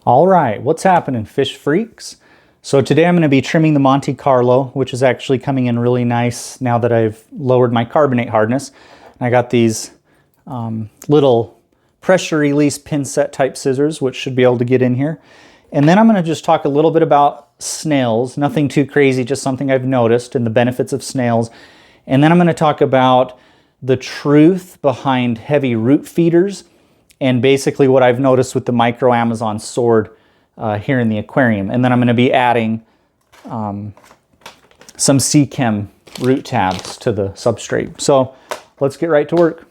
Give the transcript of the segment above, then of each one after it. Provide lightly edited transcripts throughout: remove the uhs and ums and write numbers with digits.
All right, what's happening, fish freaks? So today I'm going to be trimming the Monte Carlo, which is actually coming in really nice now that I've lowered my carbonate hardness. I got these little pressure release pin set type scissors, which should be able to get in here. And then I'm going to just talk a little bit about snails, nothing too crazy, just something I've noticed and the benefits of snails. And then I'm going to talk about the truth behind heavy root feeders and basically what I've noticed with the micro Amazon sword here in the aquarium. And then I'm going to be adding some Seachem root tabs to the substrate. So let's get right to work.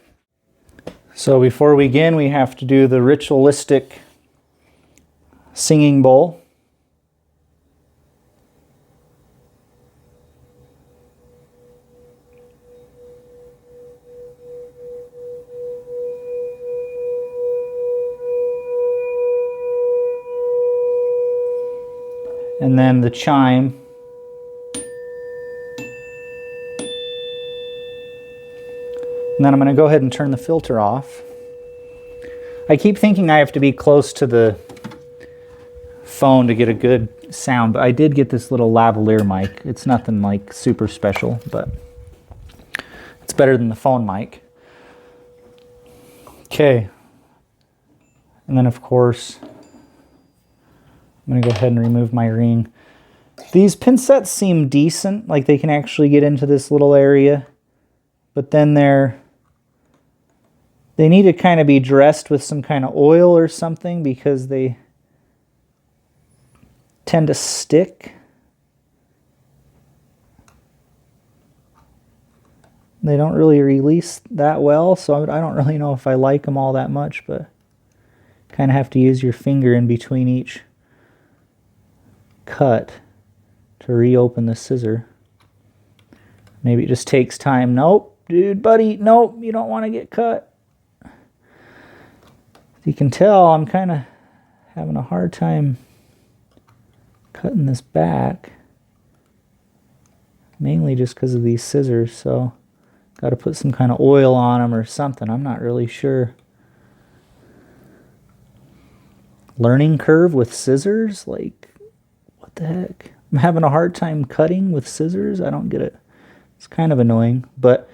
So before we begin, we have to do the ritualistic singing bowl. And then the chime. And then I'm going to go ahead and turn the filter off. I keep thinking I have to be close to the phone to get a good sound, but I did get this little lavalier mic. It's nothing like super special, but it's better than the phone mic. Okay. And then of course, I'm going to go ahead and remove my ring. These pin sets seem decent, like they can actually get into this little area, but then they need to kind of be dressed with some kind of oil or something because they tend to stick. They don't really release that well, so I don't really know if I like them all that much, but kind of have to use your finger in between each cut to reopen the scissor. Maybe it just takes time. Nope, dude, buddy, nope, you don't want to get cut. As you can tell, I'm kind of having a hard time cutting this back, mainly just because of these scissors, so got to put some kind of oil on them or something. I'm not really sure. Learning curve with scissors? Like, what the heck? I'm having a hard time cutting with scissors. I don't get it. It's kind of annoying, but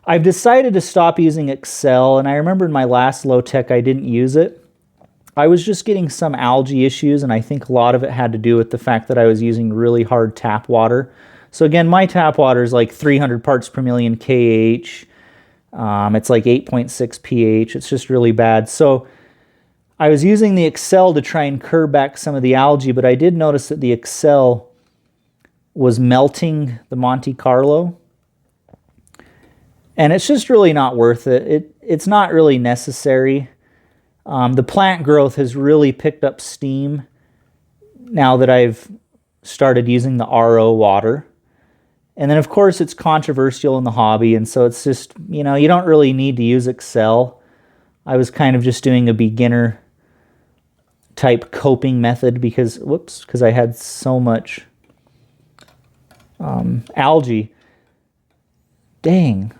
I've decided to stop using Excel, and I remember in my last low tech I didn't use it. I was just getting some algae issues, and I think a lot of it had to do with the fact that I was using really hard tap water. So again, my tap water is like 300 parts per million kH. It's like 8.6 pH. It's just really bad. So I was using the Excel to try and curb back some of the algae, but I did notice that the Excel was melting the Monte Carlo. And it's just really not worth it. It's not really necessary. The plant growth has really picked up steam now that I've started using the RO water. And then of course it's controversial in the hobby, and so it's just, you know, you don't really need to use Excel. I was kind of just doing a beginner type coping method because I had so much algae. Dang.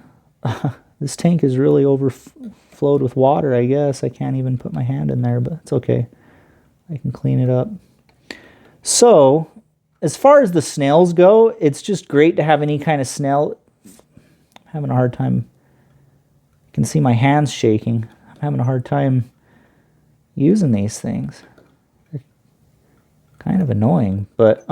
This tank is really overflowed with water, I guess. I can't even put my hand in there, but it's okay. I can clean it up. So, as far as the snails go, it's just great to have any kind of snail. I'm having a hard time. You can see my hands shaking. I'm having a hard time using these things. They're kind of annoying, but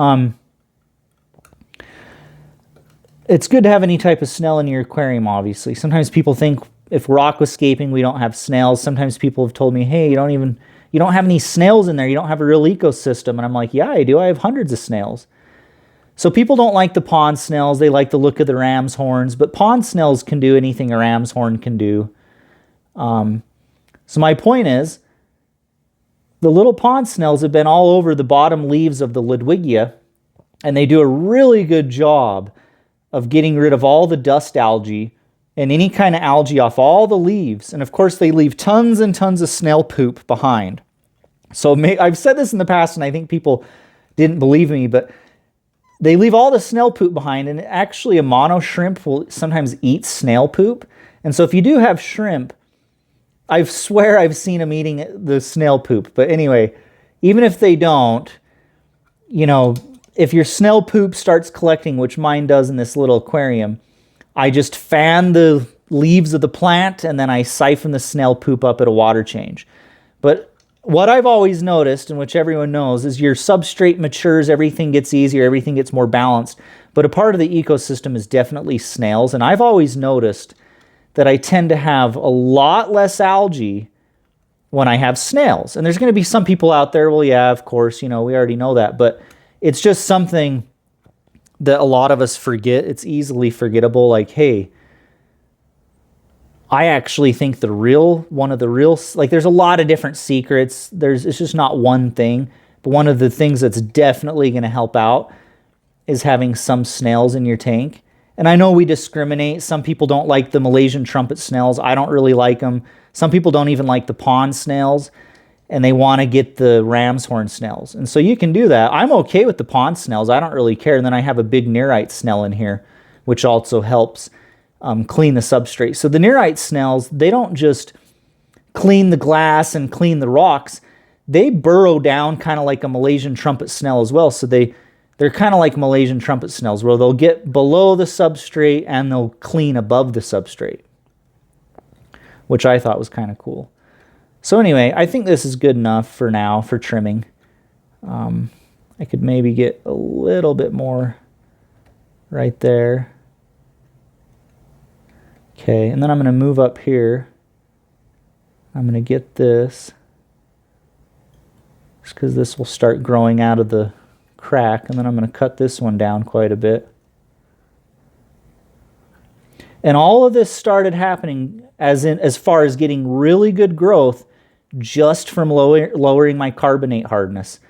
it's good to have any type of snail in your aquarium, obviously. Sometimes people think if we're aquascaping, we don't have snails. Sometimes people have told me, hey, you don't have any snails in there. You don't have a real ecosystem. And I'm like, yeah, I do. I have hundreds of snails. So people don't like the pond snails. They like the look of the ram's horns. But pond snails can do anything a ram's horn can do. So my point is, the little pond snails have been all over the bottom leaves of the Ludwigia, and they do a really good job of getting rid of all the dust algae and any kind of algae off all the leaves. And of course, they leave tons and tons of snail poop behind. So I've said this in the past, and I think people didn't believe me, but they leave all the snail poop behind, and actually a mono shrimp will sometimes eat snail poop. And so if you do have shrimp, I swear I've seen them eating the snail poop. But anyway, even if they don't, you know, if your snail poop starts collecting, which mine does in this little aquarium, I just fan the leaves of the plant and then I siphon the snail poop up at a water change. But what I've always noticed, and which everyone knows, is your substrate matures, everything gets easier, everything gets more balanced. But a part of the ecosystem is definitely snails. And I've always noticed that I tend to have a lot less algae when I have snails. And there's going to be some people out there, well, yeah, of course, you know, we already know that. But it's just something that a lot of us forget. It's easily forgettable. Like, hey, I actually think one of the real, like there's a lot of different secrets. It's just not one thing. But one of the things that's definitely going to help out is having some snails in your tank. And I know we discriminate. Some people don't like the Malaysian trumpet snails. I don't really like them. Some people don't even like the pond snails, and they want to get the ram's horn snails. And so you can do that. I'm okay with the pond snails. I don't really care. And then I have a big nerite snail in here, which also helps clean the substrate. So the nerite snails, they don't just clean the glass and clean the rocks. They burrow down kind of like a Malaysian trumpet snail as well. So they're kind of like Malaysian trumpet snails, where they'll get below the substrate and they'll clean above the substrate, which I thought was kind of cool. So anyway, I think this is good enough for now for trimming. I could maybe get a little bit more right there. Okay, and then I'm going to move up here. I'm going to get this, just because this will start growing out of the crack, and then I'm going to cut this one down quite a bit. And all of this started happening as far as getting really good growth just from lowering my carbonate hardness.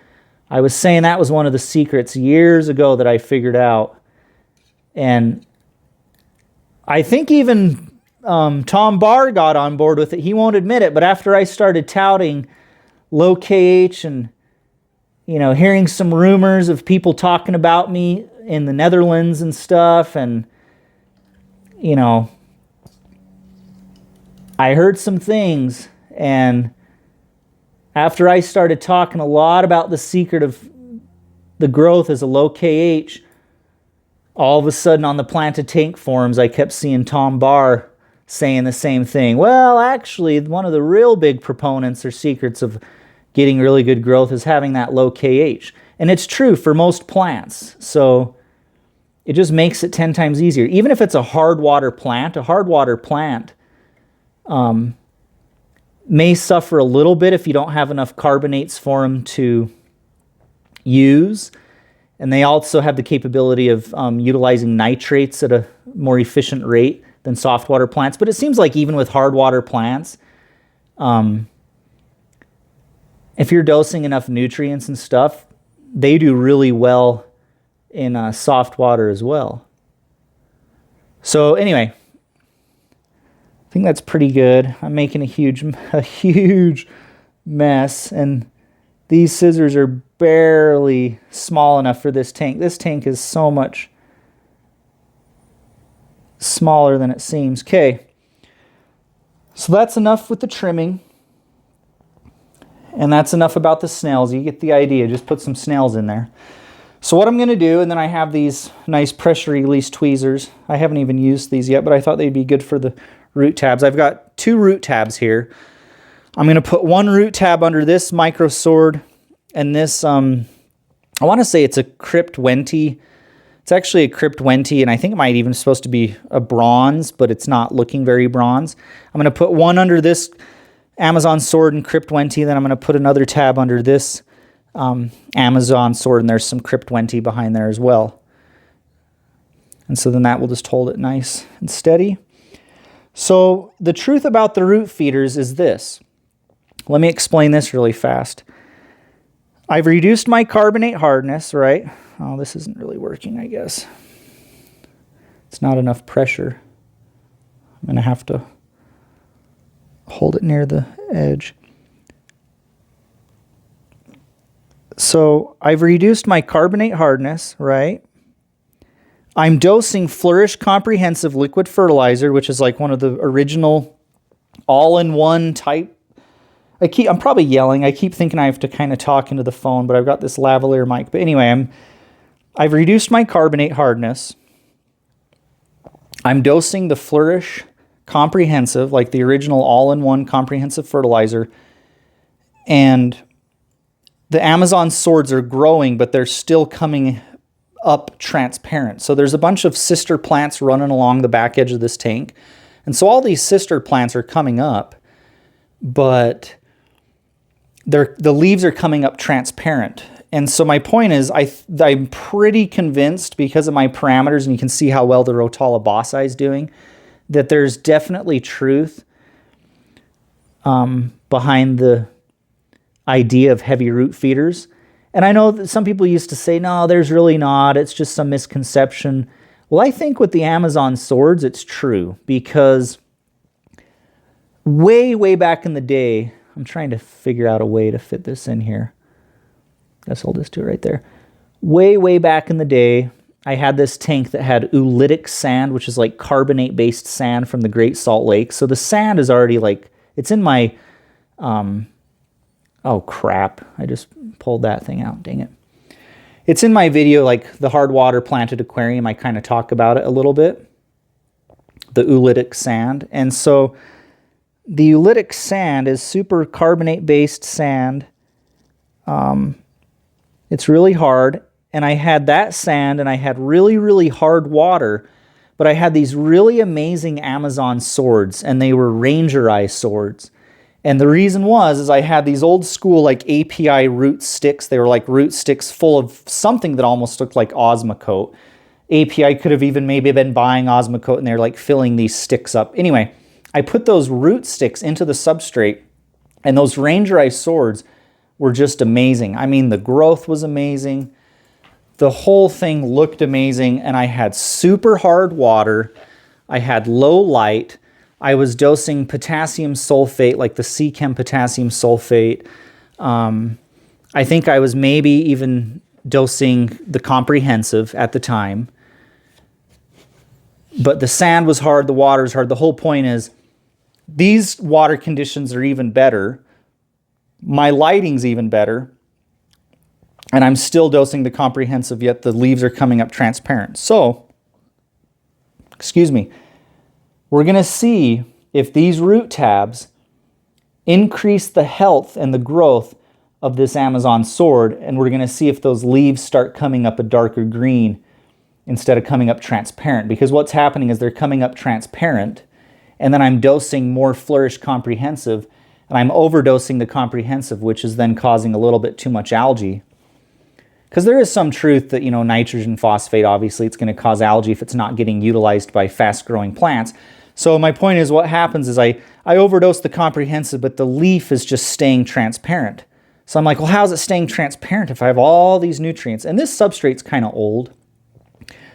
I was saying that was one of the secrets years ago that I figured out. And I think even Tom Barr got on board with it. He won't admit it, but after I started touting low KH and, you know, hearing some rumors of people talking about me in the Netherlands and stuff, and, you know, I heard some things, and after I started talking a lot about the secret of the growth as a low KH, all of a sudden on the plantedaquarium forums, I kept seeing Tom Barr saying the same thing. Well, actually, one of the real big proponents or secrets of getting really good growth is having that low KH. And it's true for most plants. So it just makes it 10 times easier. Even if it's a hard water plant may suffer a little bit if you don't have enough carbonates for them to use. And they also have the capability of utilizing nitrates at a more efficient rate than soft water plants. But it seems like even with hard water plants, if you're dosing enough nutrients and stuff, they do really well in soft water as well. So anyway, I think that's pretty good. I'm making a huge mess, and these scissors are barely small enough for this tank. This tank is so much smaller than it seems. Okay, so that's enough with the trimming, and that's enough about the snails. You get the idea. Just put some snails in there. So what I'm going to do, and then I have these nice pressure release tweezers. I haven't even used these yet, but I thought they'd be good for the root tabs. I've got 2 root tabs here. I'm going to put one root tab under this micro sword, and this, I want to say it's a Crypt Wenti. It's actually a Crypt Wenti, and I think it might even supposed to be a bronze, but it's not looking very bronze. I'm going to put one under this Amazon sword and Crypt Wenti, then I'm going to put another tab under this Amazon sword, and there's some Crypt Wenti behind there as well. And so then that will just hold it nice and steady. So the truth about the root feeders is this. Let me explain this really fast. I've reduced my carbonate hardness, right? Oh, this isn't really working, I guess. It's not enough pressure. I'm going to have to hold it near the edge. So I've reduced my carbonate hardness, right? I'm dosing Flourish Comprehensive Liquid Fertilizer, which is like one of the original all-in-one type I'm probably yelling. I keep thinking I have to kind of talk into the phone, but I've got this lavalier mic. But anyway, I've reduced my carbonate hardness. I'm dosing the Flourish Comprehensive, like the original all-in-one comprehensive fertilizer. And the Amazon swords are growing, but they're still coming up transparent. So there's a bunch of sister plants running along the back edge of this tank. And so all these sister plants are coming up, but the leaves are coming up transparent. And so my point is, I'm pretty convinced, because of my parameters, and you can see how well the Rotala bosai is doing, that there's definitely truth behind the idea of heavy root feeders. And I know that some people used to say, no, there's really not. It's just some misconception. Well, I think with the Amazon swords, it's true, because way back in the day, I'm trying to figure out a way to fit this in here. Guess I'll just do it right there. Way back in the day, I had this tank that had oolitic sand, which is like carbonate-based sand from the Great Salt Lake. So the sand is already like, it's in my, oh crap, I just pulled that thing out, dang it. It's in my video, like the hard water planted aquarium. I kind of talk about it a little bit, the oolitic sand. And so the oolitic sand is super carbonate-based sand. It's really hard, and I had that sand, and I had really hard water, but I had these really amazing Amazon swords, and they were Ranger Eye swords. And the reason is I had these old school like API root sticks. They were like root sticks full of something that almost looked like Osmocote. API could have even maybe been buying Osmocote, and they're like filling these sticks up. Anyway, I put those root sticks into the substrate, and those Ranger Eye swords were just amazing. I mean, the growth was amazing. The whole thing looked amazing, and I had super hard water. I had low light. I was dosing potassium sulfate, like the Seachem potassium sulfate. I think I was maybe even dosing the comprehensive at the time. But the sand was hard, the water's hard. The whole point is, these water conditions are even better. My lighting's even better. And I'm still dosing the comprehensive, yet the leaves are coming up transparent. So, excuse me, we're going to see if these root tabs increase the health and the growth of this Amazon sword, and we're going to see if those leaves start coming up a darker green instead of coming up transparent. Because what's happening is they're coming up transparent, and then I'm dosing more Flourish Comprehensive, and I'm overdosing the comprehensive, which is then causing a little bit too much algae. Because there is some truth that, you know, nitrogen phosphate, obviously, it's going to cause algae if it's not getting utilized by fast-growing plants. So my point is, what happens is I overdose the comprehensive, but the leaf is just staying transparent. So I'm like, well, how's it staying transparent if I have all these nutrients? And this substrate's kind of old,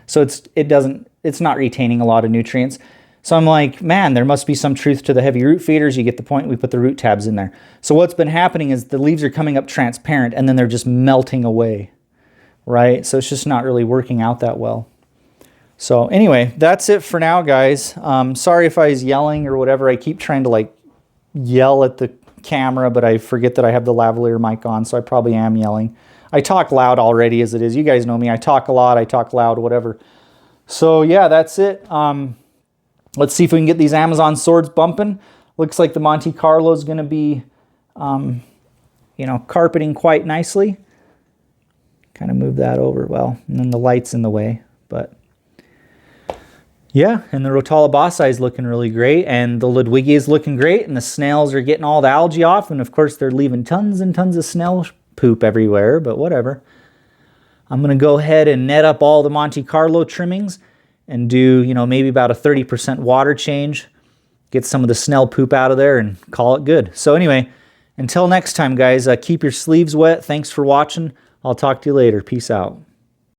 so it's not retaining a lot of nutrients. So I'm like, man, there must be some truth to the heavy root feeders. You get the point. We put the root tabs in there. So what's been happening is the leaves are coming up transparent, and then they're just melting away, right? So it's just not really working out that well. So anyway, that's it for now, guys. Sorry if I was yelling or whatever. I keep trying to like yell at the camera, but I forget that I have the lavalier mic on, so I probably am yelling. I talk loud already as it is. You guys know me. I talk a lot. I talk loud, whatever. So yeah, that's it. Let's see if we can get these Amazon swords bumping. Looks like the Monte Carlo is going to be, you know, carpeting quite nicely. Kind of move that over. Well, and then the light's in the way, but yeah, and the Rotala bosai is looking really great, and the Ludwigia is looking great, and the snails are getting all the algae off, and of course they're leaving tons and tons of snail poop everywhere, but whatever. I'm going to go ahead and net up all the Monte Carlo trimmings and do, you know, maybe about a 30% water change, get some of the snail poop out of there, and call it good. So anyway, until next time, guys, keep your sleeves wet. Thanks for watching. I'll talk to you later. Peace out.